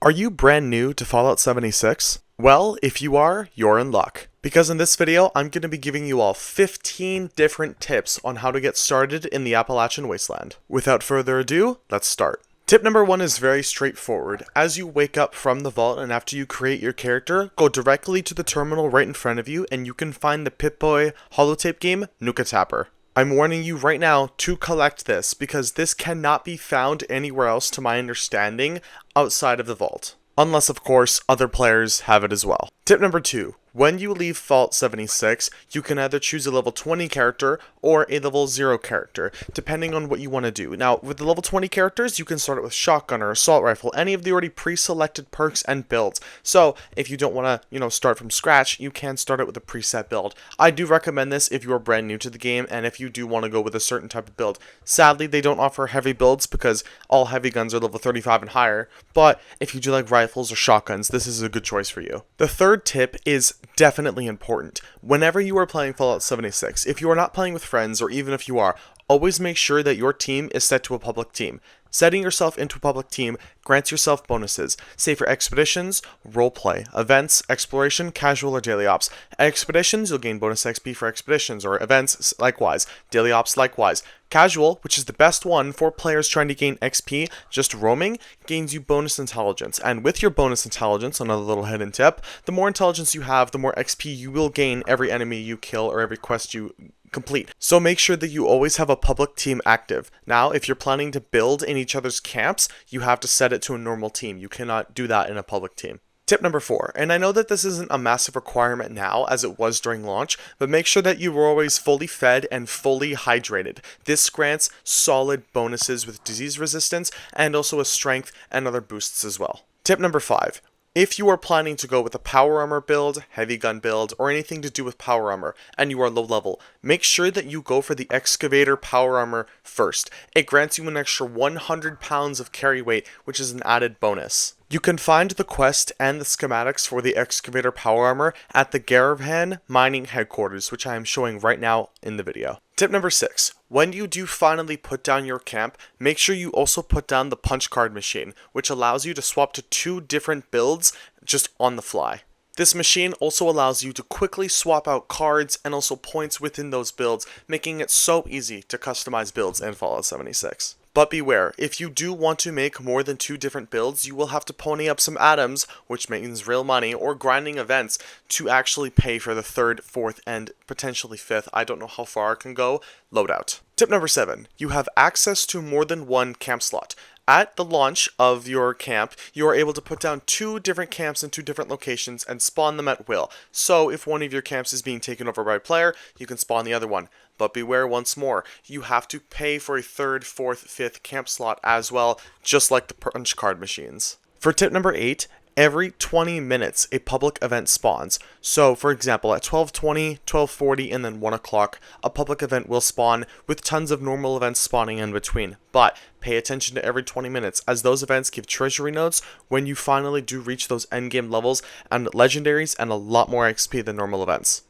Are you brand new to Fallout 76? Well, if you are, you're in luck. Because in this video, I'm going to be giving you all 15 different tips on how to get started in the Appalachian Wasteland. Without further ado, let's start. Tip number 1 is very straightforward. As you wake up from the vault and after you create your character, go directly to the terminal right in front of you and you can find the Pip-Boy holotape game, Nuka Tapper. I'm warning you right now to collect this because this cannot be found anywhere else to my understanding outside of the vault. Unless, of course, other players have it as well. Tip number 2. When you leave Fallout 76, you can either choose a level 20 character or a level 0 character, depending on what you want to do. Now, with the level 20 characters, you can start it with shotgun or assault rifle, any of the already pre-selected perks and builds. So, if you don't want to, start from scratch, you can start it with a preset build. I do recommend this if you are brand new to the game and if you do want to go with a certain type of build. Sadly, they don't offer heavy builds because all heavy guns are level 35 and higher, but if you do like rifles or shotguns, this is a good choice for you. The third tip is definitely important. Whenever you are playing Fallout 76, if you are not playing with friends, or even if you are, always make sure that your team is set to a public team. Setting yourself into a public team grants yourself bonuses, say for expeditions, roleplay, events, exploration, casual, or daily ops. At expeditions, you'll gain bonus XP for expeditions, or events likewise, daily ops likewise. Casual, which is the best one for players trying to gain XP just roaming, gains you bonus intelligence. And with your bonus intelligence, another little hidden tip, the more intelligence you have, the more XP you will gain every enemy you kill or every quest you complete. So make sure that you always have a public team active. Now, if you're planning to build in each other's camps, you have to set it to a normal team. You cannot do that in a public team. Tip number 4, and I know that this isn't a massive requirement now as it was during launch, but make sure that you are always fully fed and fully hydrated. This grants solid bonuses with disease resistance and also a strength and other boosts as well. Tip number 5. If you are planning to go with a power armor build, heavy gun build, or anything to do with power armor, and you are low level, make sure that you go for the excavator power armor first. It grants you an extra 100 pounds of carry weight, which is an added bonus. You can find the quest and the schematics for the excavator power armor at the Garavhan mining headquarters, which I am showing right now in the video. Tip number 6. When you do finally put down your camp, make sure you also put down the punch card machine, which allows you to swap to 2 different builds just on the fly. This machine also allows you to quickly swap out cards and also points within those builds, making it so easy to customize builds in Fallout 76. But beware, if you do want to make more than 2 different builds, you will have to pony up some atoms, which means real money, or grinding events to actually pay for the 3rd, 4th, and potentially 5th, I don't know how far it can go, loadout. Tip number 7, you have access to more than 1 camp slot. At the launch of your camp, you are able to put down 2 different camps in 2 different locations and spawn them at will. So if one of your camps is being taken over by a player, you can spawn the other one. But beware once more, you have to pay for a 3rd, 4th, 5th camp slot as well, just like the punch card machines. For tip number 8, every 20 minutes a public event spawns. So for example, at 12:20, 12:40, and then 1 o'clock, a public event will spawn with tons of normal events spawning in between. But pay attention to every 20 minutes as those events give treasury notes when you finally do reach those endgame levels and legendaries and a lot more XP than normal events.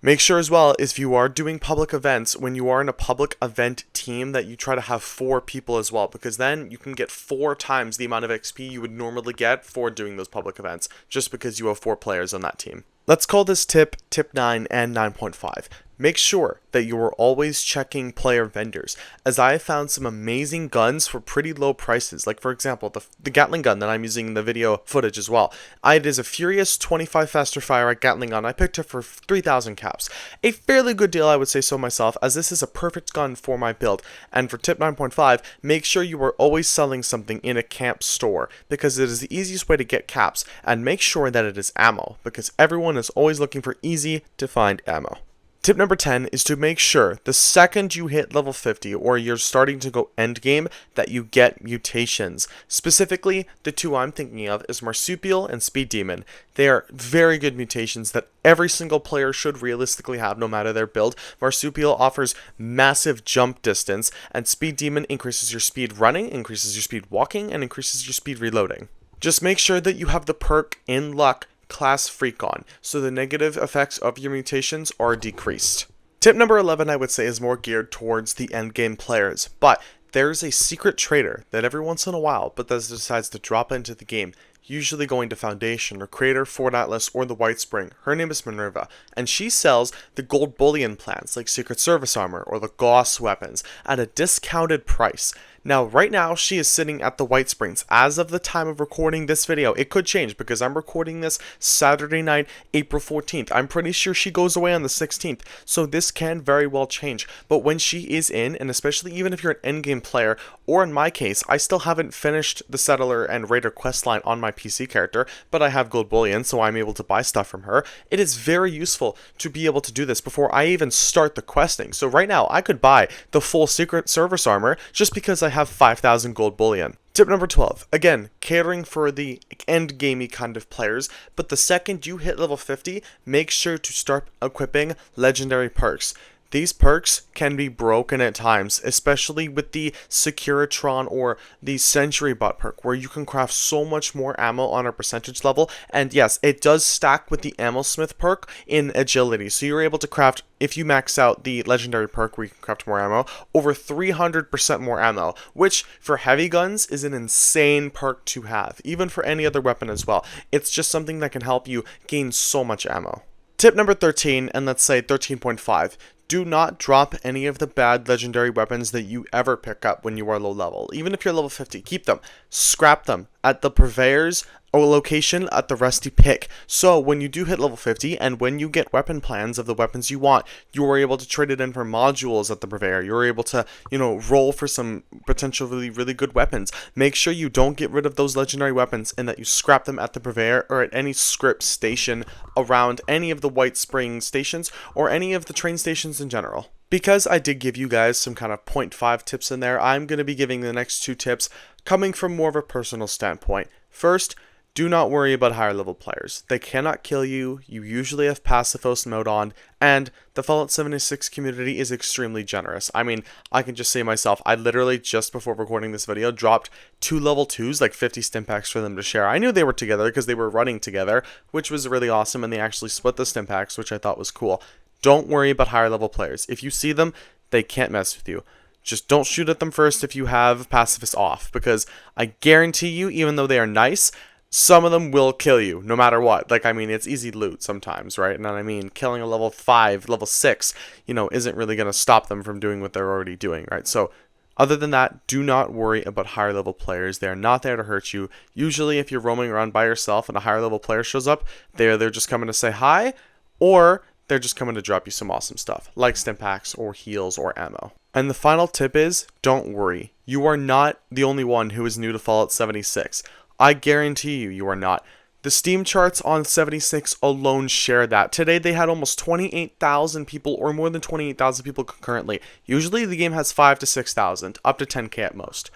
Make sure as well, if you are doing public events, when you are in a public event team, that you try to have 4 people as well, because then you can get 4 times the amount of XP you would normally get for doing those public events, just because you have 4 players on that team. Let's call this tip 9 and 9.5. Make sure that you are always checking player vendors, as I have found some amazing guns for pretty low prices. Like for example, the Gatling gun that I'm using in the video footage as well. It is a Furious 25 faster fire Gatling gun. I picked it for 3,000 caps. A fairly good deal, I would say so myself, as this is a perfect gun for my build. And for tip 9.5, make sure you are always selling something in a camp store, because it is the easiest way to get caps, and make sure that it is ammo, because everyone is always looking for easy to find ammo. Tip number 10 is to make sure the second you hit level 50 or you're starting to go endgame that you get mutations. Specifically, the 2 I'm thinking of is Marsupial and Speed Demon. They are very good mutations that every single player should realistically have no matter their build. Marsupial offers massive jump distance, and Speed Demon increases your speed running, increases your speed walking, and increases your speed reloading. Just make sure that you have the perk in luck class freak on, so the negative effects of your mutations are decreased. Tip number 11 I would say is more geared towards the endgame players, but there's a secret trader that every once in a while Bethesda decides to drop into the game usually going to Foundation or Creator, Fort Atlas, or the White Spring. Her name is Minerva, and she sells the gold bullion plans like Secret Service armor or the Gauss weapons at a discounted price. Now, right now, she is sitting at the White Springs. As of the time of recording this video, it could change because I'm recording this Saturday night, April 14th. I'm pretty sure she goes away on the 16th, so this can very well change. But when she is in, and especially even if you're an endgame player, or in my case, I still haven't finished the Settler and Raider questline on my PC character, but I have gold bullion, so I'm able to buy stuff from her. It is very useful to be able to do this before I even start the questing. So right now, I could buy the full Secret Service armor just because I have 5,000 gold bullion. Tip number 12, again, catering for the end gamey kind of players, but the second you hit level 50, make sure to start equipping legendary perks. These perks can be broken at times, especially with the Securitron or the Century Bot perk, where you can craft so much more ammo on a percentage level. And yes, it does stack with the Ammo Smith perk in agility, so you're able to craft, if you max out the legendary perk where you can craft more ammo, over 300% more ammo, which for heavy guns is an insane perk to have, even for any other weapon as well. It's just something that can help you gain so much ammo. Tip number 13, and let's say 13.5. Do not drop any of the bad legendary weapons that you ever pick up when you are low level. Even if you're level 50, keep them. Scrap them at the purveyor's or location at the Rusty Pick. So when you do hit level 50 and when you get weapon plans of the weapons you want, you are able to trade it in for modules at the purveyor. You're able to, roll for some potentially really good weapons. Make sure you don't get rid of those legendary weapons and that you scrap them at the purveyor or at any script station around any of the White Spring stations or any of the train stations in general. Because I did give you guys some kind of 0.5 tips in there, I'm going to be giving the next 2 tips coming from more of a personal standpoint. First, do not worry about higher level players. They cannot kill you, you usually have Pacifos mode on, and the Fallout 76 community is extremely generous. I mean, I can just say myself, I literally just before recording this video dropped 2 level 2s, like 50 Stimpaks for them to share. I knew they were together because they were running together, which was really awesome, and they actually split the Stimpaks, which I thought was cool. Don't worry about higher level players. If you see them, they can't mess with you. Just don't shoot at them first if you have Pacifist off, because I guarantee you, even though they are nice, some of them will kill you, no matter what. Like, I mean, it's easy loot sometimes, right? And I mean, killing a level 5, level 6, isn't really going to stop them from doing what they're already doing, right? So, other than that, do not worry about higher level players. They are not there to hurt you. Usually, if you're roaming around by yourself and a higher level player shows up, they're just coming to say hi, or they're just coming to drop you some awesome stuff, like Stimpaks or heals or ammo. And the final tip is, don't worry. You are not the only one who is new to Fallout 76. I guarantee you are not. The Steam charts on 76 alone share that. Today they had almost 28,000 people, or more than 28,000 people concurrently. Usually the game has 5,000 to 6,000, up to 10k at most.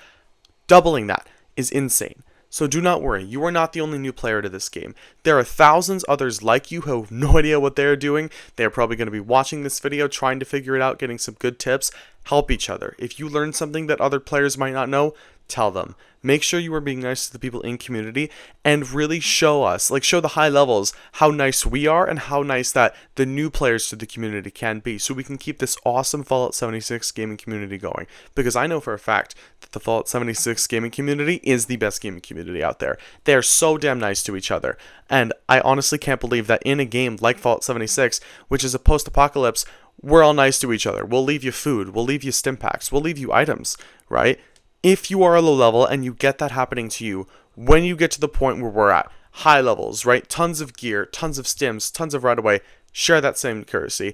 Doubling that is insane. So do not worry, you are not the only new player to this game. There are thousands others like you who have no idea what they're doing. They're probably going to be watching this video, trying to figure it out, getting some good tips. Help each other. If you learn something that other players might not know, tell them. Make sure you are being nice to the people in community and really show us, show the high levels how nice we are and how nice that the new players to the community can be, so we can keep this awesome Fallout 76 gaming community going. Because I know for a fact that the Fallout 76 gaming community is the best gaming community out there. They are so damn nice to each other. And I honestly can't believe that in a game like Fallout 76, which is a post-apocalypse, we're all nice to each other. We'll leave you food, we'll leave you Stimpaks, we'll leave you items, right? If you are a low level and you get that happening to you, when you get to the point where we're at, high levels, right? Tons of gear, tons of stims, tons of right away, share that same courtesy.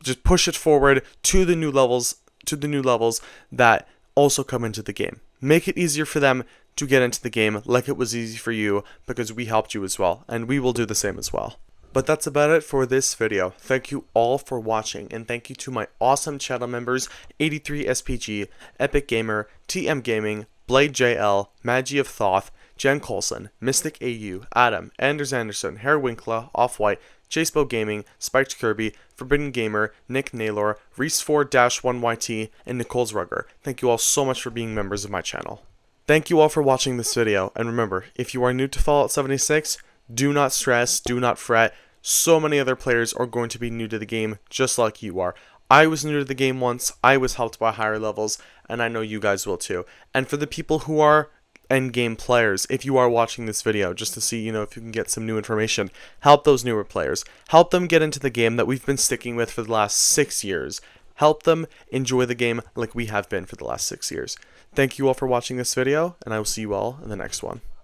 Just push it forward to the new levels that also come into the game. Make it easier for them to get into the game like it was easy for you, because we helped you as well, and we will do the same as well. But that's about it for this video. Thank you all for watching, and thank you to my awesome channel members, 83SPG, Epic Gamer, TM Gaming, Blade JL, Magi of Thoth, Jen Colson, Mystic AU, Adam, Anders Anderson, Herr Winkler, Off-White, Chasebo Gaming, Spiked Kirby, Forbidden Gamer, Nick Naylor, Reese4-1YT, and Nicole's Rugger. Thank you all so much for being members of my channel. Thank you all for watching this video, and remember, if you are new to Fallout 76, do not stress, do not fret. So many other players are going to be new to the game just like you are. I was new to the game once, I was helped by higher levels, and I know you guys will too. And for the people who are endgame players, if you are watching this video, just to see, if you can get some new information. Help those newer players. Help them get into the game that we've been sticking with for the last 6 years. Help them enjoy the game like we have been for the last 6 years. Thank you all for watching this video, and I will see you all in the next one.